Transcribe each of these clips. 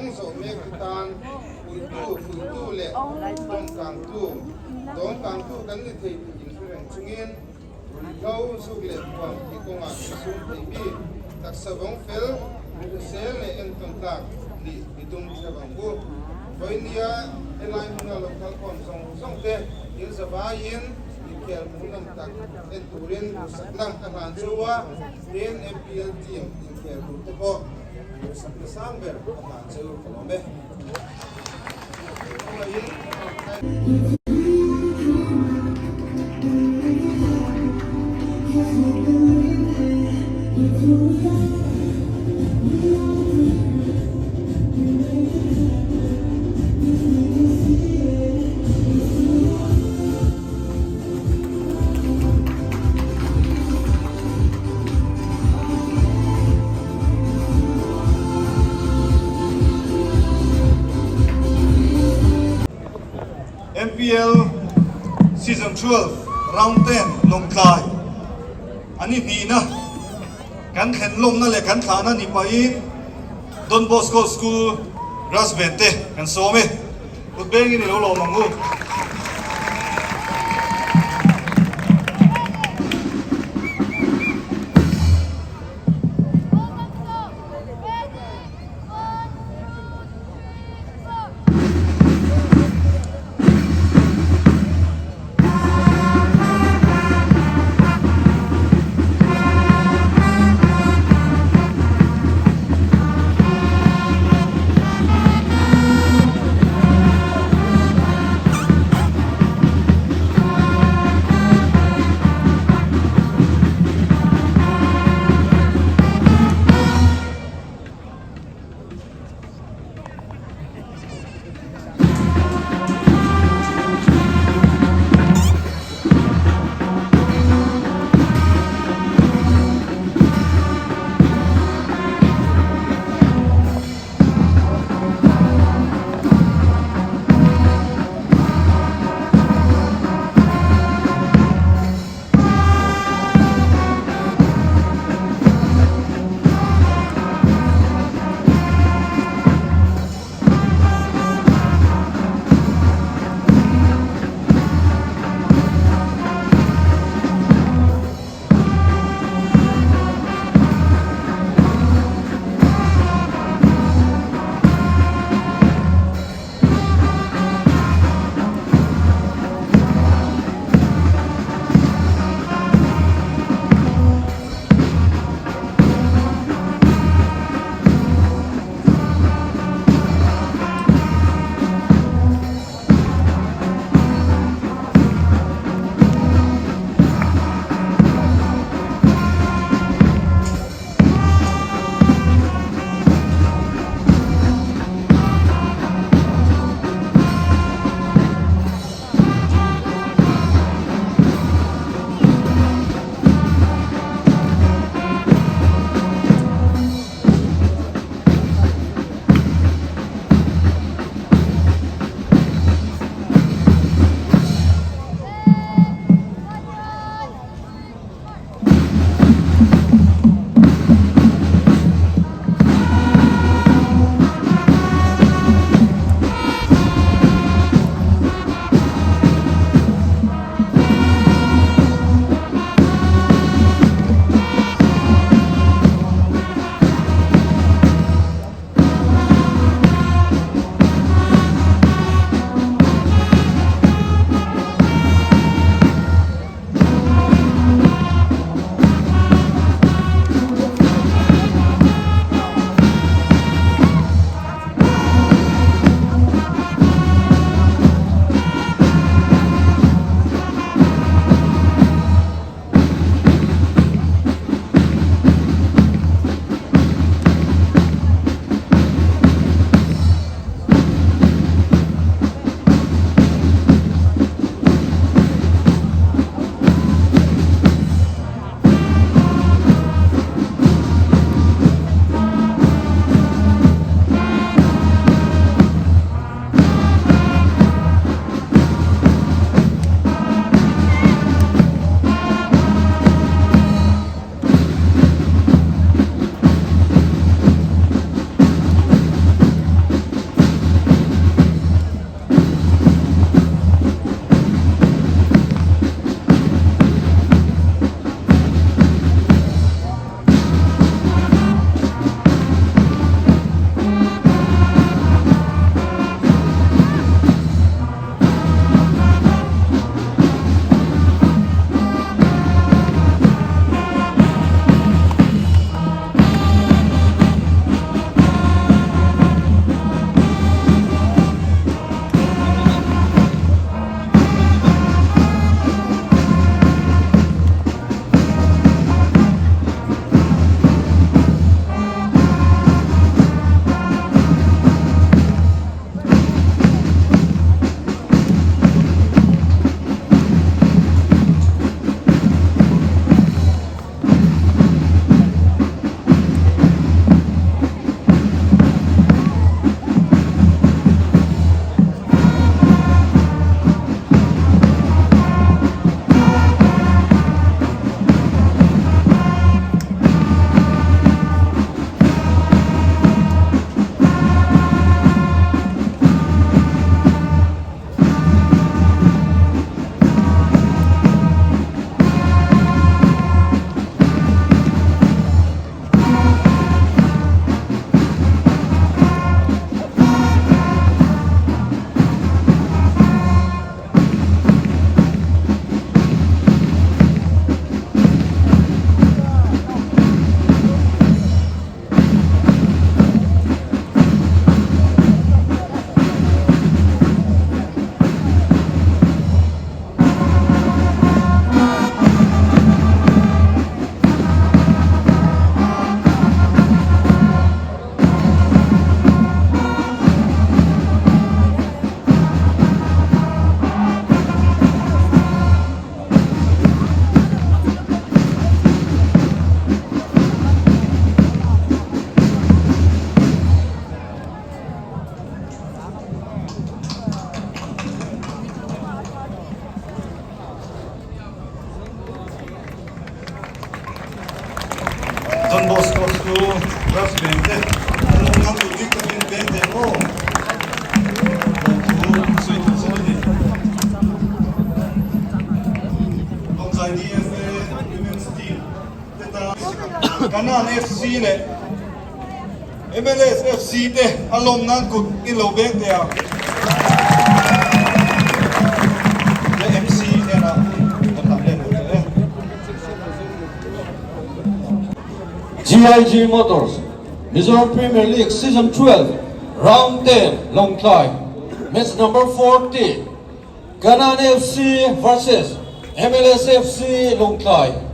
งโสเมฆตานอุยตู้ฝืนตู้เละต้องกลางตู้ต้องกลางตู้กันนี่เทยิงแรงชงเงินเขาสุกเละความที่กงอาสุนที่บีตักสบงเฟลเซลเละเอ็นต้นตากดิดุมเชบังกูไว้เนี่ยเอลัยมุนาลงทัลความส่งเตยินสบายยินเกี่ยวมุนันตักเอ็นตูรินสักลังอาหารชัวเรียน MPL ทีมยินเกี่ยวตัวโบสักสามเบอร์อาหารชัวขนมเบ้ MPL Season 12 Round 10 ลงคลายอันนี้ดีนะกันเห็นลมนั่นแหละกันขานั่นนี่ไปดอนบอสโกสคูลรัสเบนเต้กันโซเมอุดเบงนี่เราลงมังกู le MLS FC te alom nan kut in lo bek te le MC ne na tam le GIG Motors, Mizoram Premier League Season 12, Round 10, Long Climb. Match number 40, Ganan FC versus MLS FC Long Climb.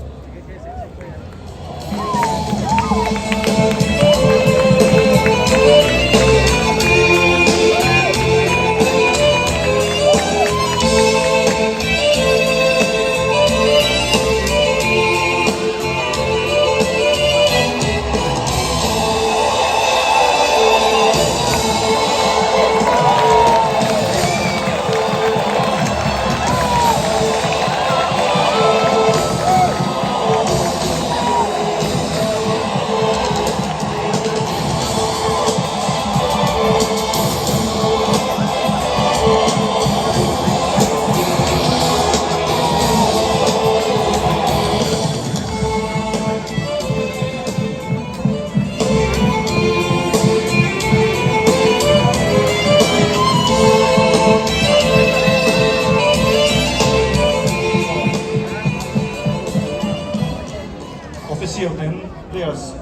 official ten players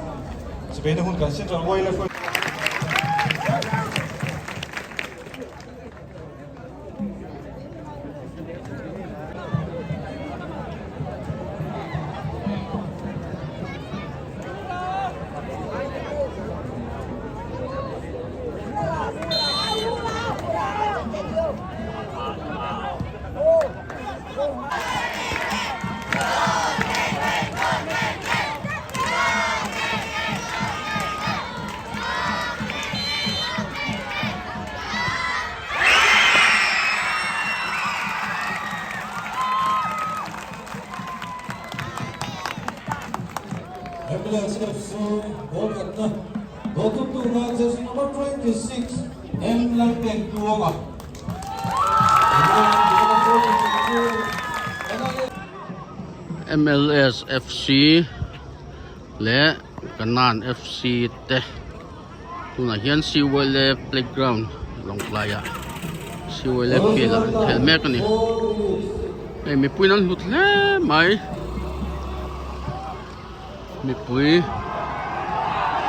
sebagai hun kan central wildlife MLS FC Kolkata, Gotu Tuga, jersey number 26, M. Lalpeng Tuoga. MLS FC และกันนาน FC เตะตัวน่ะเฮียนซิวเลย์เพลย์กราวด์ลงปลายซิวเลย์เปียละเทลเมกันนี่ไอ้มีปุ้ยนั้นหลุดแล้วไหมมีปุ้ย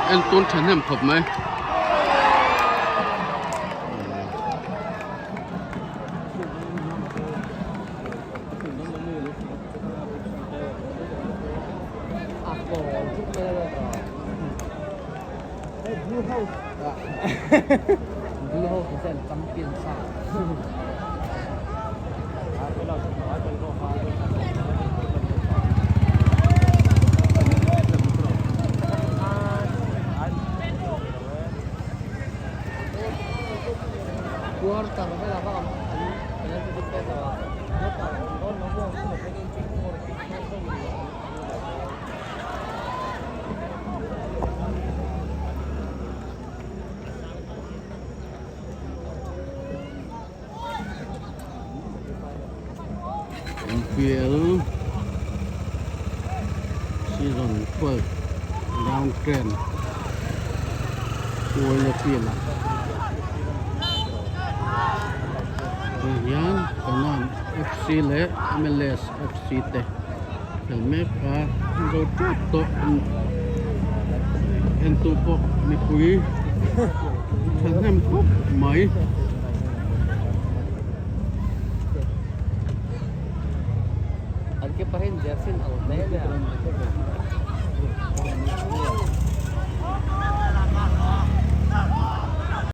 เอ็นต้นฉันเห็นผมไหมNPL Season 12 Round 10 Wala pila Yan kanan FC le MLS FC te Selmeka Zoto Ento po mi pui Sanem po mai Al que pa rin jersey out na yan.